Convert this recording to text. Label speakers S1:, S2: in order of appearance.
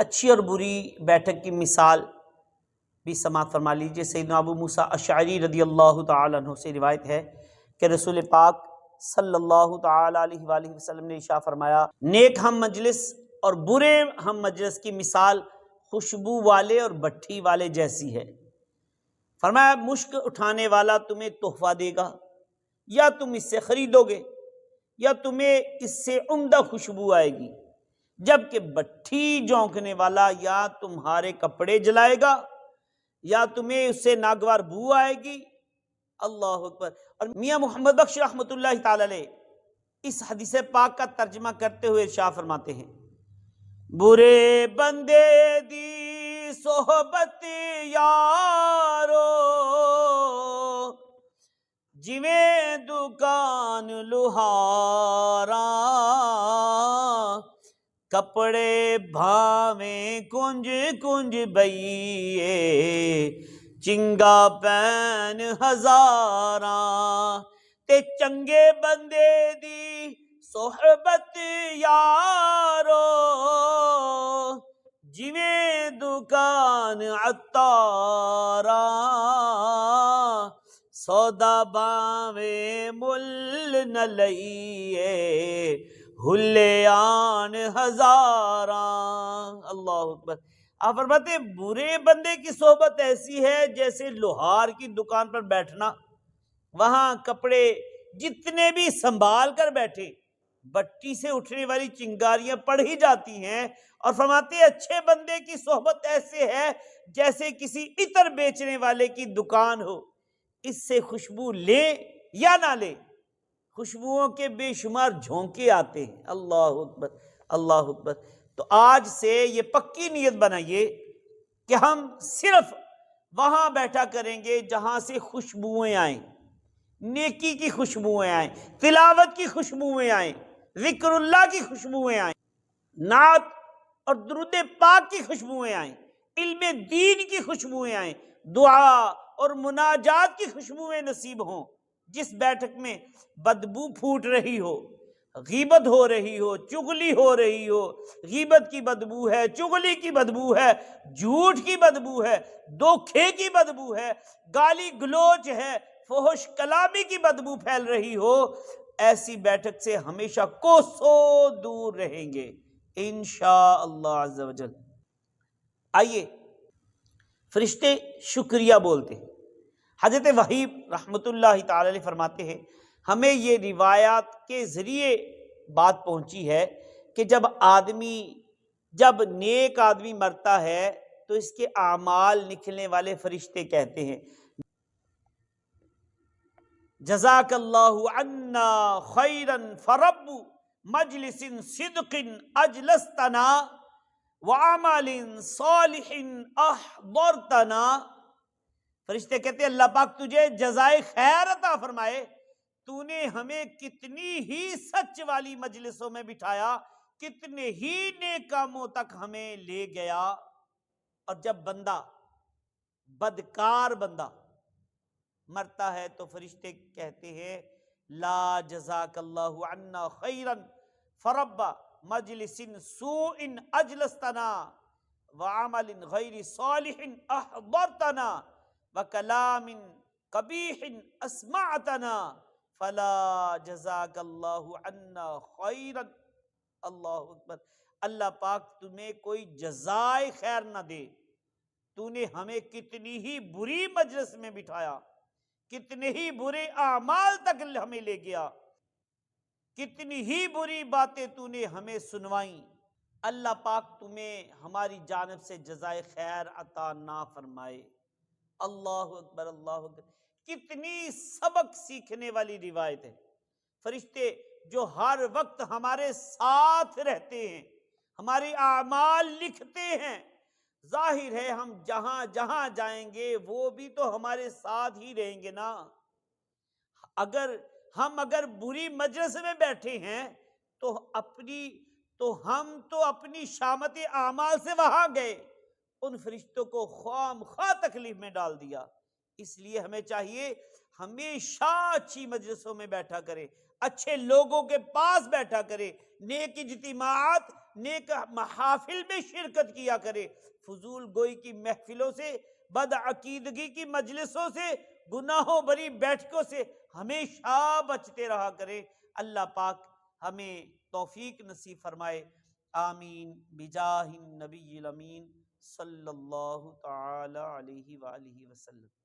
S1: اچھی اور بری بیٹھک کی مثال بھی سماعت فرما لیجیے۔ سیدنا ابو موسیٰ اشعری رضی اللہ تعالیٰ عنہ سے روایت ہے کہ رسول پاک صلی اللہ تعالیٰ علیہ وآلہ وسلم نے ارشاد فرمایا، نیک ہم مجلس اور برے ہم مجلس کی مثال خوشبو والے اور بھٹی والے جیسی ہے۔ فرمایا مشک اٹھانے والا تمہیں تحفہ دے گا، یا تم اس سے خریدو گے، یا تمہیں اس سے عمدہ خوشبو آئے گی، جبکہ بھٹی جھونکنے والا یا تمہارے کپڑے جلائے گا یا تمہیں اس سے ناگوار بو آئے گی۔ اللہ اکبر۔ اور میاں محمد بخش رحمۃ اللہ تعالی علیہ اس حدیث پاک کا ترجمہ کرتے ہوئے ارشاد فرماتے ہیں، برے بندے دی صحبت یارو جویں دکان لوہاراں، کپڑے بھاویں کنج کنج بئیے چنگا پین ہزاراں، تے چنگے بندے دی صحبت یارو جویں دکان عطاراں، سودا باویں مل نہ لئیے ہلے آن ہزاراں۔ اللہ اکبر۔ آپ فرماتے ہیں برے بندے کی صحبت ایسی ہے جیسے لوہار کی دکان پر بیٹھنا، وہاں کپڑے جتنے بھی سنبھال کر بیٹھے، بٹی سے اٹھنے والی چنگاریاں پڑ ہی جاتی ہیں۔ اور فرماتے ہیں اچھے بندے کی صحبت ایسے ہے جیسے کسی عطر بیچنے والے کی دکان ہو، اس سے خوشبو لے یا نہ لے خوشبوؤں کے بے شمار جھونکے آتے ہیں۔ اللہ اکبر، اللہ اکبر۔ تو آج سے یہ پکی نیت بنائیے کہ ہم صرف وہاں بیٹھا کریں گے جہاں سے خوشبوئیں آئیں، نیکی کی خوشبوئیں آئیں، تلاوت کی خوشبوئیں آئیں، ذکر اللہ کی خوشبوئیں آئیں، نعت اور درود پاک کی خوشبوئیں آئیں، علم دین کی خوشبوئیں آئیں، دعا اور مناجات کی خوشبوئیں نصیب ہوں۔ جس بیٹھک میں بدبو پھوٹ رہی ہو، غیبت ہو رہی ہو، چغلی ہو رہی ہو، غیبت کی بدبو ہے، چغلی کی بدبو ہے، جھوٹ کی بدبو ہے، دھوکے کی بدبو ہے، گالی گلوچ ہے، فحش کلامی کی بدبو پھیل رہی ہو، ایسی بیٹھک سے ہمیشہ کوسوں دور رہیں گے انشاءاللہ عز و جل۔ آئیے فرشتے شکریہ بولتے ہیں۔ حضرت وحیب رحمۃ اللہ تعالی علیہ فرماتے ہیں ہمیں یہ روایات کے ذریعے بات پہنچی ہے کہ جب نیک آدمی مرتا ہے تو اس کے اعمال لکھنے والے فرشتے کہتے ہیں، جزاک اللہ عنا خیرا فرب مجلس صدق اجلستنا وعمل صالح احضرتنا۔ فرشتے کہتے ہیں اللہ پاک تجھے جزائے خیر عطا فرمائے، تو نے ہمیں کتنی ہی سچ والی مجلسوں میں بٹھایا، کتنے ہی نیک کاموں تک ہمیں لے گیا۔ اور جب بدکار بندہ مرتا ہے تو فرشتے کہتے ہیں لا جزاک اللہ عنا خیرا فرب مجلس سوء اجلستنا وعمل غیر صالح احضرتنا وکلام قبیح اسمعتنا فلا جزاک اللہ عنا خیرا۔ اللہ اکبر۔ اللہ پاک تمہیں کوئی جزائے خیر نہ دے، تو نے ہمیں کتنی ہی بری مجلس میں بٹھایا، کتنے ہی برے اعمال تک ہمیں لے گیا، کتنی ہی بری باتیں تو نے ہمیں سنوائیں۔ اللہ پاک تمہیں ہماری جانب سے جزائے خیر عطا نہ فرمائے۔ اللہ اکبر، اللہ اکبر۔ کتنی سبق سیکھنے والی روایت ہے۔ فرشتے جو ہر وقت ہمارے ساتھ رہتے ہیں، ہمارے اعمال لکھتے ہیں، ظاہر ہے ہم جہاں جہاں جائیں گے وہ بھی تو ہمارے ساتھ ہی رہیں گے نا۔ اگر بری مجلس میں بیٹھے ہیں تو ہم تو اپنی شامت اعمال سے وہاں گئے، ان فرشتوں کو خام خواہ تکلیف میں ڈال دیا۔ اس لیے ہمیں چاہیے ہمیشہ اچھی مجلسوں میں بیٹھا کرے، اچھے لوگوں کے پاس بیٹھا کرے، نیک اجتماعات نیک محافل میں شرکت کیا کرے، فضول گوئی کی محفلوں سے، بد عقیدگی کی مجلسوں سے، گناہوں بری بیٹھکوں سے ہمیشہ بچتے رہا کرے۔ اللہ پاک ہمیں توفیق نصیب فرمائے، آمین بجاہ النبی الامین صلی اللہ تعالی علیہ وآلہ وسلم۔